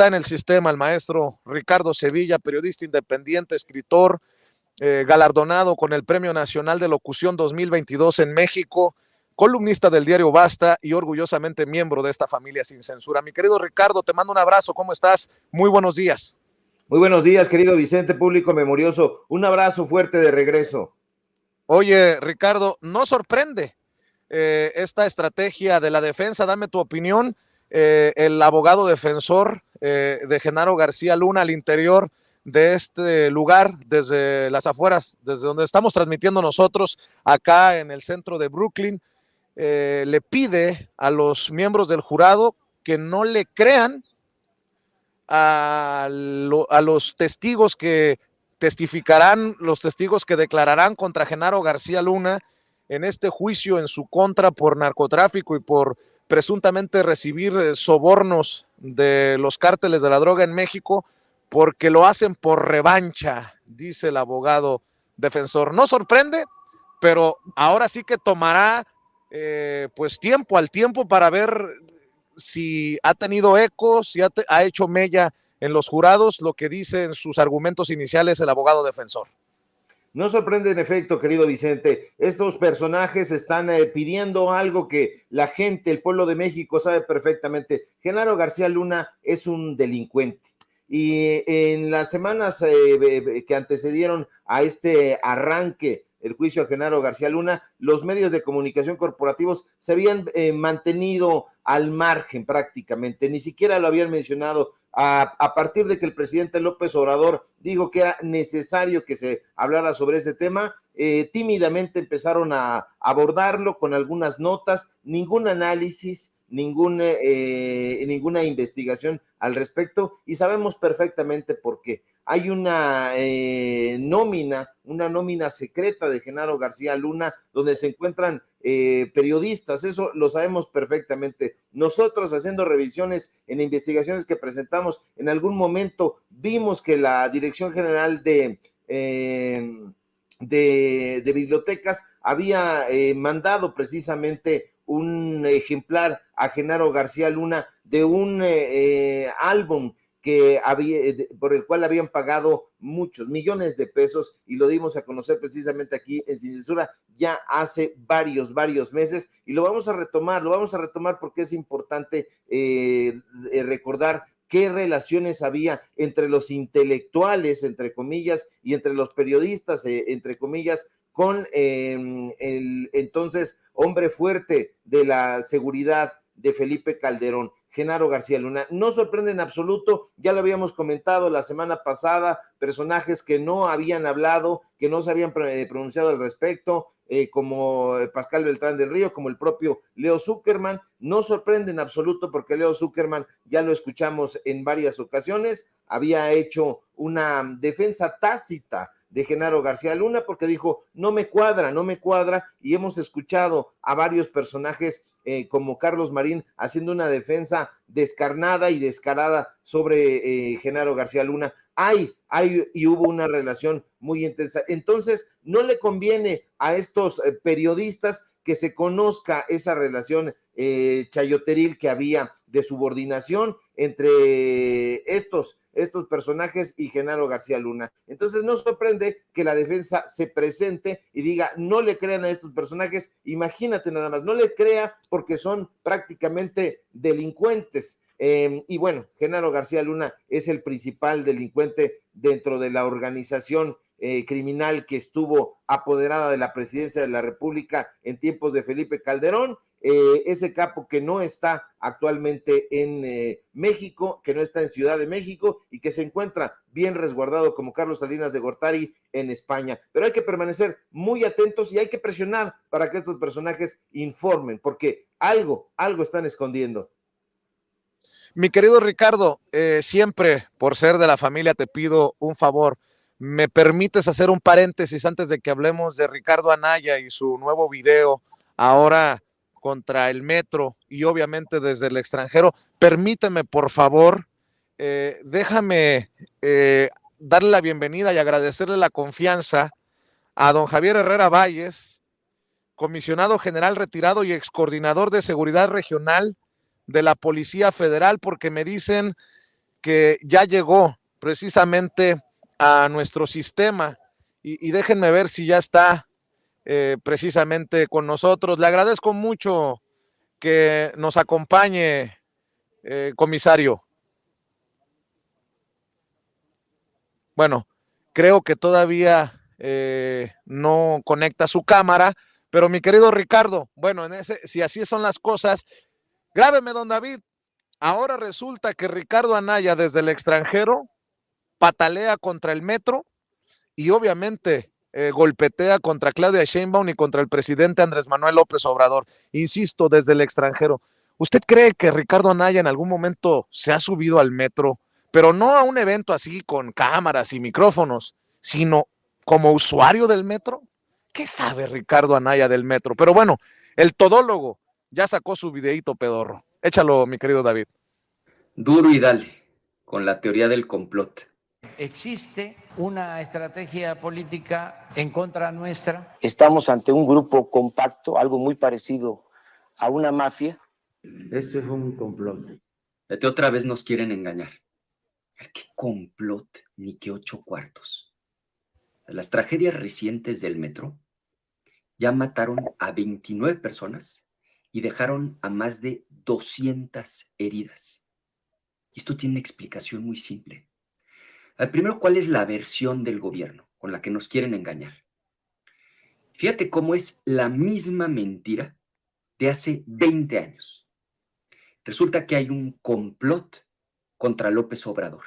está en el sistema el maestro Ricardo Sevilla, periodista independiente, escritor, galardonado con el Premio Nacional de Locución 2022 en México, columnista del diario Basta y orgullosamente miembro de esta familia sin censura. Mi querido Ricardo, te mando un abrazo, ¿cómo estás? Muy buenos días. Muy buenos días, querido Vicente, público memorioso. Un abrazo fuerte de regreso. Oye, Ricardo, ¿no sorprende esta estrategia de la defensa? Dame tu opinión. El abogado defensor de Genaro García Luna al interior de este lugar, desde las afueras, desde donde estamos transmitiendo nosotros, acá en el centro de Brooklyn, le pide a los miembros del jurado que no le crean a los testigos que testificarán, los testigos que declararán contra Genaro García Luna en este juicio en su contra por narcotráfico y por presuntamente recibir sobornos de los cárteles de la droga en México, porque lo hacen por revancha, dice el abogado defensor. No sorprende, pero ahora sí que tomará pues tiempo al tiempo para ver si ha tenido eco, si ha hecho mella en los jurados, lo que dice en sus argumentos iniciales el abogado defensor. No sorprende en efecto, querido Vicente. Estos personajes están pidiendo algo que la gente, el pueblo de México sabe perfectamente. Genaro García Luna es un delincuente. Y en las semanas que antecedieron a este arranque el juicio a Genaro García Luna, los medios de comunicación corporativos se habían mantenido al margen prácticamente, ni siquiera lo habían mencionado. A partir de que el presidente López Obrador dijo que era necesario que se hablara sobre este tema, tímidamente empezaron a abordarlo con algunas notas, ningún análisis, ninguna investigación al respecto, y sabemos perfectamente por qué. Hay una nómina secreta de Genaro García Luna, donde se encuentran periodistas, eso lo sabemos perfectamente. Nosotros, haciendo revisiones en investigaciones que presentamos, en algún momento vimos que la Dirección General de Bibliotecas había mandado precisamente un ejemplar a Genaro García Luna de un álbum por el cual habían pagado muchos millones de pesos, y lo dimos a conocer precisamente aquí en Sin Censura ya hace varios meses, y lo vamos a retomar porque es importante recordar qué relaciones había entre los intelectuales, entre comillas, y entre los periodistas, entre comillas, con el entonces hombre fuerte de la seguridad de Felipe Calderón, Genaro García Luna. No sorprende en absoluto, ya lo habíamos comentado la semana pasada, personajes que no habían hablado, que no se habían pronunciado al respecto, como Pascal Beltrán del Río, como el propio Leo Zuckerman. No sorprende en absoluto porque Leo Zuckerman, ya lo escuchamos en varias ocasiones, había hecho una defensa tácita de Genaro García Luna porque dijo, no me cuadra, y hemos escuchado a varios personajes como Carlos Marín haciendo una defensa descarnada y descarada sobre Genaro García Luna. Y hubo una relación muy intensa. Entonces, no le conviene a estos periodistas que se conozca esa relación chayoteril que había de subordinación entre estos personajes y Genaro García Luna. Entonces no sorprende que la defensa se presente y diga, no le crean a estos personajes. Imagínate nada más, no le crea porque son prácticamente delincuentes. Y bueno, Genaro García Luna es el principal delincuente dentro de la organización criminal que estuvo apoderada de la presidencia de la República en tiempos de Felipe Calderón. Ese capo que no está actualmente en México, que no está en Ciudad de México y que se encuentra bien resguardado como Carlos Salinas de Gortari en España. Pero hay que permanecer muy atentos y hay que presionar para que estos personajes informen, porque algo están escondiendo. Mi querido Ricardo, siempre por ser de la familia te pido un favor. ¿Me permites hacer un paréntesis antes de que hablemos de Ricardo Anaya y su nuevo video ahora contra el metro y obviamente desde el extranjero? Permíteme, por favor, déjame darle la bienvenida y agradecerle la confianza a don Javier Herrera Valles, comisionado general retirado y excoordinador de seguridad regional de la Policía Federal, porque me dicen que ya llegó precisamente a nuestro sistema y déjenme ver si ya está precisamente con nosotros. Le agradezco mucho que nos acompañe, comisario. Bueno, creo que todavía no conecta su cámara, pero mi querido Ricardo, bueno, si así son las cosas, grábeme, don David. Ahora resulta que Ricardo Anaya desde el extranjero patalea contra el metro y obviamente golpetea contra Claudia Sheinbaum y contra el presidente Andrés Manuel López Obrador. Insisto, desde el extranjero. ¿Usted cree que Ricardo Anaya en algún momento se ha subido al metro, pero no a un evento así con cámaras y micrófonos, sino como usuario del metro? ¿Qué sabe Ricardo Anaya del metro? Pero bueno, el todólogo ya sacó su videíto pedorro. Échalo, mi querido David. Duro y dale, con la teoría del complot. Existe una estrategia política en contra nuestra. Estamos ante un grupo compacto, algo muy parecido a una mafia. Este fue un complot. Fíjate, otra vez nos quieren engañar. ¿Qué complot? Ni que 8 cuartos. Las tragedias recientes del metro ya mataron a 29 personas y dejaron a más de 200 heridas. Y esto tiene una explicación muy simple. Primero, ¿cuál es la versión del gobierno con la que nos quieren engañar? Fíjate cómo es la misma mentira de hace 20 años. Resulta que hay un complot contra López Obrador.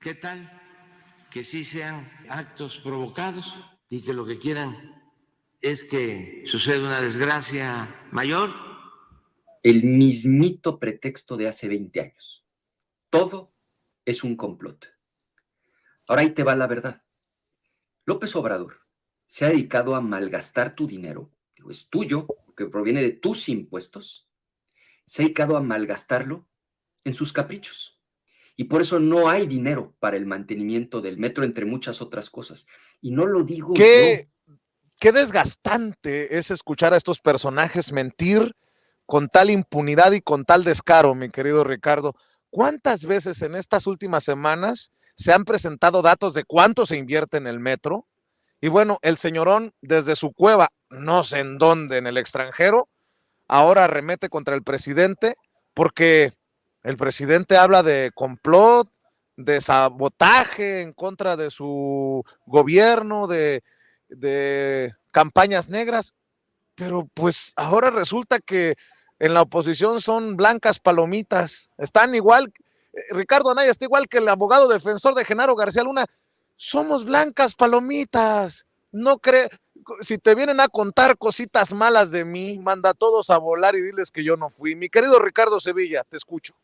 ¿Qué tal que sí sean actos provocados y que lo que quieran es que suceda una desgracia mayor? El mismito pretexto de hace 20 años. Todo es un complot. Ahora ahí te va la verdad. López Obrador se ha dedicado a malgastar tu dinero, es tuyo, porque proviene de tus impuestos, se ha dedicado a malgastarlo en sus caprichos. Y por eso no hay dinero para el mantenimiento del metro, entre muchas otras cosas. Y no lo digo yo. Qué desgastante es escuchar a estos personajes mentir con tal impunidad y con tal descaro, mi querido Ricardo. ¿Cuántas veces en estas últimas semanas se han presentado datos de cuánto se invierte en el metro? Y bueno, el señorón desde su cueva, no sé en dónde, en el extranjero, ahora arremete contra el presidente porque el presidente habla de complot, de sabotaje en contra de su gobierno, de campañas negras, pero pues ahora resulta que en la oposición son blancas palomitas, están igual, Ricardo Anaya está igual que el abogado defensor de Genaro García Luna, somos blancas palomitas, no cree, si te vienen a contar cositas malas de mí, manda a todos a volar y diles que yo no fui. Mi querido Ricardo Sevilla, te escucho.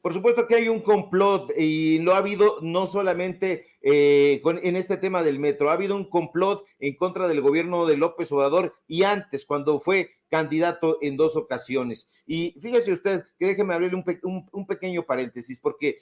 Por supuesto que hay un complot y lo ha habido no solamente en este tema del metro, ha habido un complot en contra del gobierno de López Obrador y antes cuando fue candidato en 2 ocasiones. Y fíjese usted que déjeme abrirle un pequeño paréntesis porque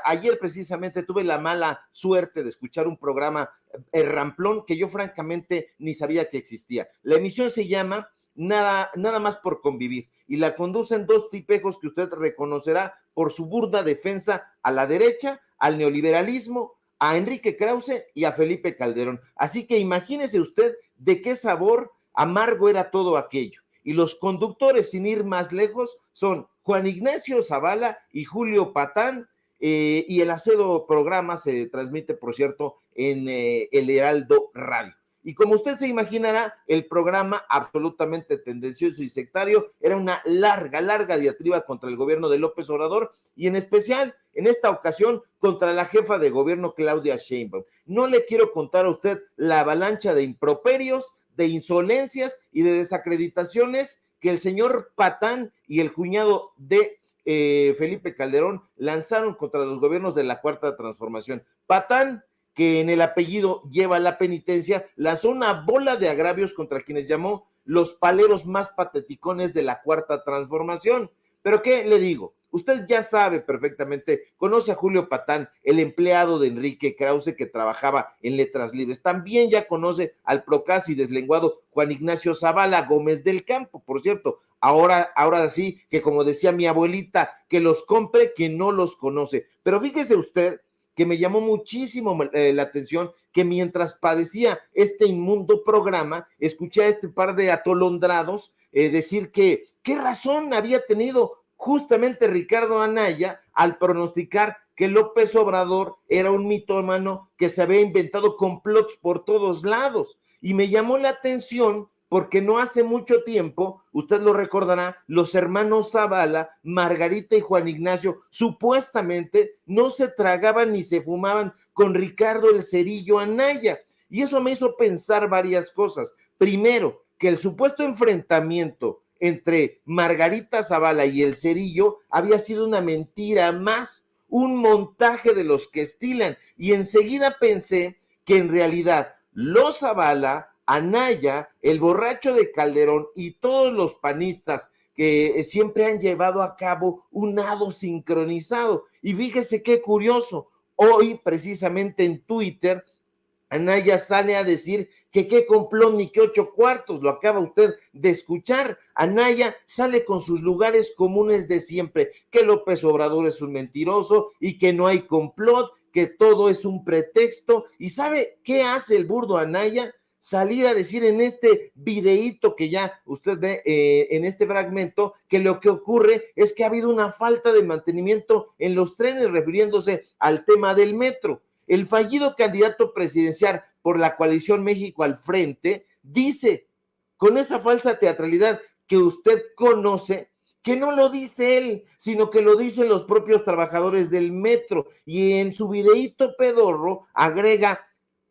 ayer precisamente tuve la mala suerte de escuchar un programa ramplón que yo francamente ni sabía que existía. La emisión se llama Nada más por convivir y la conducen 2 tipejos que usted reconocerá por su burda defensa a la derecha, al neoliberalismo, a Enrique Krause y a Felipe Calderón. Así que imagínese usted de qué sabor amargo era todo aquello. Y los conductores, sin ir más lejos, son Juan Ignacio Zavala y Julio Patán, y el Acedo programa se transmite, por cierto, en el Heraldo Radio. Y como usted se imaginará, el programa absolutamente tendencioso y sectario era una larga diatriba contra el gobierno de López Obrador y en especial, en esta ocasión, contra la jefa de gobierno Claudia Sheinbaum. No le quiero contar a usted la avalancha de improperios, de insolencias y de desacreditaciones que el señor Patán y el cuñado de Felipe Calderón lanzaron contra los gobiernos de la Cuarta Transformación. Patán, que en el apellido lleva la penitencia, lanzó una bola de agravios contra quienes llamó los paleros más pateticones de la Cuarta Transformación. Pero ¿qué le digo? Usted ya sabe perfectamente, conoce a Julio Patán, el empleado de Enrique Krause que trabajaba en Letras Libres. También ya conoce al procaz y deslenguado Juan Ignacio Zavala Gómez del Campo, por cierto, ahora sí, que como decía mi abuelita, que los compre quien no los conoce. Pero fíjese usted que me llamó muchísimo la atención que mientras padecía este inmundo programa, escuché a este par de atolondrados decir que qué razón había tenido justamente Ricardo Anaya al pronosticar que López Obrador era un mitómano que se había inventado complots por todos lados. Y me llamó la atención porque no hace mucho tiempo, usted lo recordará, los hermanos Zavala, Margarita y Juan Ignacio, supuestamente no se tragaban ni se fumaban con Ricardo el Cerillo Anaya. Y eso me hizo pensar varias cosas. Primero, que el supuesto enfrentamiento entre Margarita Zavala y el Cerillo había sido una mentira más, un montaje de los que estilan. Y enseguida pensé que en realidad los Zavala, Anaya, el borracho de Calderón y todos los panistas que siempre han llevado a cabo un nado sincronizado. Y fíjese qué curioso, hoy precisamente en Twitter, Anaya sale a decir que qué complot ni qué 8 cuartos, lo acaba usted de escuchar. Anaya sale con sus lugares comunes de siempre, que López Obrador es un mentiroso y que no hay complot, que todo es un pretexto. ¿Y sabe qué hace el burdo Anaya? Salir a decir en este videíto que ya usted ve en este fragmento, que lo que ocurre es que ha habido una falta de mantenimiento en los trenes, refiriéndose al tema del metro. El fallido candidato presidencial por la coalición México al Frente dice, con esa falsa teatralidad que usted conoce, que no lo dice él, sino que lo dicen los propios trabajadores del metro. Y en su videíto pedorro agrega,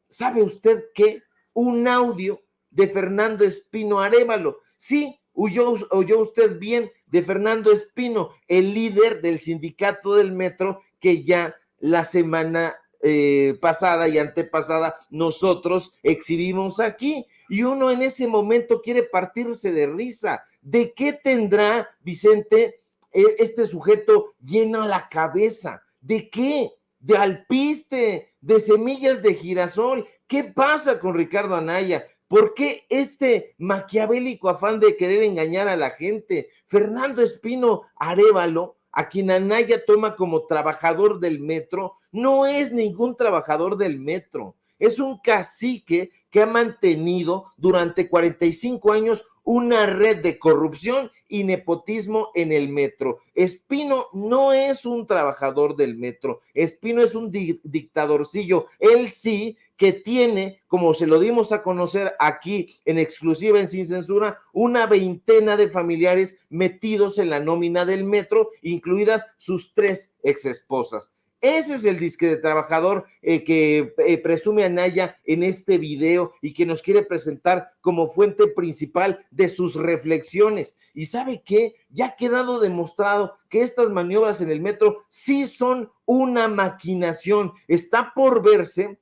¿sabe usted qué? Un audio de Fernando Espino Arévalo. Sí, oyó usted bien, de Fernando Espino, el líder del sindicato del metro, que ya la semana pasada y antepasada nosotros exhibimos aquí. Y uno en ese momento quiere partirse de risa. ¿De qué tendrá, Vicente, este sujeto lleno la cabeza? ¿De qué? De alpiste, de semillas de girasol. ¿Qué pasa con Ricardo Anaya? ¿Por qué este maquiavélico afán de querer engañar a la gente? Fernando Espino Arévalo, a quien Anaya toma como trabajador del metro, no es ningún trabajador del metro. Es un cacique que ha mantenido durante 45 años una red de corrupción y nepotismo en el metro. Espino no es un trabajador del metro, Espino es un dictadorcillo. Él sí que tiene, como se lo dimos a conocer aquí en exclusiva en Sin Censura, una veintena de familiares metidos en la nómina del metro, incluidas sus 3 exesposas. Ese es el disque de trabajador que presume Anaya en este video y que nos quiere presentar como fuente principal de sus reflexiones. ¿Y sabe qué? Ya ha quedado demostrado que estas maniobras en el metro sí son una maquinación. Está por verse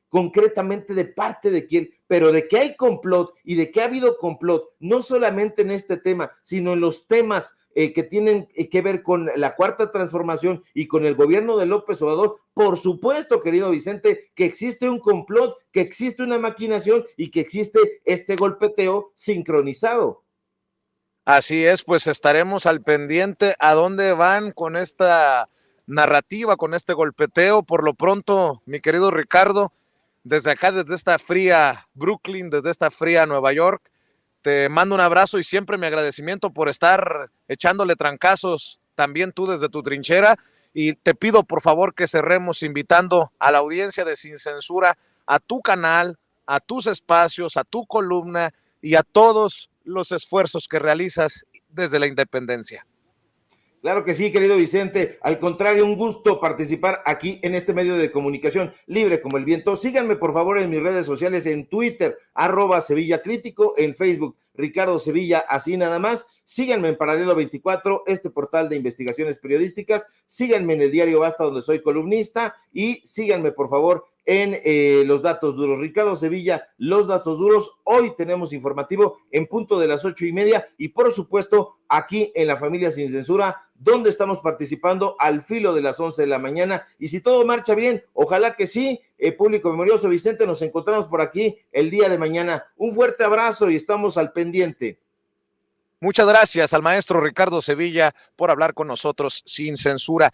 concretamente de parte de quién, pero de que hay complot y de que ha habido complot, no solamente en este tema, sino en los temas que tienen que ver con la Cuarta Transformación y con el gobierno de López Obrador. Por supuesto, querido Vicente, que existe un complot, que existe una maquinación y que existe este golpeteo sincronizado. Así es, pues estaremos al pendiente a dónde van con esta narrativa, con este golpeteo. Por lo pronto, mi querido Ricardo, desde acá, desde esta fría Brooklyn, desde esta fría Nueva York, te mando un abrazo y siempre mi agradecimiento por estar echándole trancazos también tú desde tu trinchera, y te pido por favor que cerremos invitando a la audiencia de Sin Censura a tu canal, a tus espacios, a tu columna y a todos los esfuerzos que realizas desde la independencia. Claro que sí, querido Vicente. Al contrario, un gusto participar aquí en este medio de comunicación libre como el viento. Síganme, por favor, en mis redes sociales, en Twitter, @Sevilla Crítico, en Facebook, Ricardo Sevilla, así nada más. Síganme en Paralelo 24, este portal de investigaciones periodísticas. Síganme en el diario Basta, donde soy columnista. Y síganme, por favor, en Los Datos Duros. Ricardo Sevilla, Los Datos Duros. Hoy tenemos informativo en punto de las 8:30 y por supuesto aquí en La Familia Sin Censura, donde estamos participando al filo de las 11 de la mañana. Y si todo marcha bien, ojalá que sí, público memorioso, Vicente, nos encontramos por aquí el día de mañana. Un fuerte abrazo y estamos al pendiente. Muchas gracias al maestro Ricardo Sevilla por hablar con nosotros sin censura.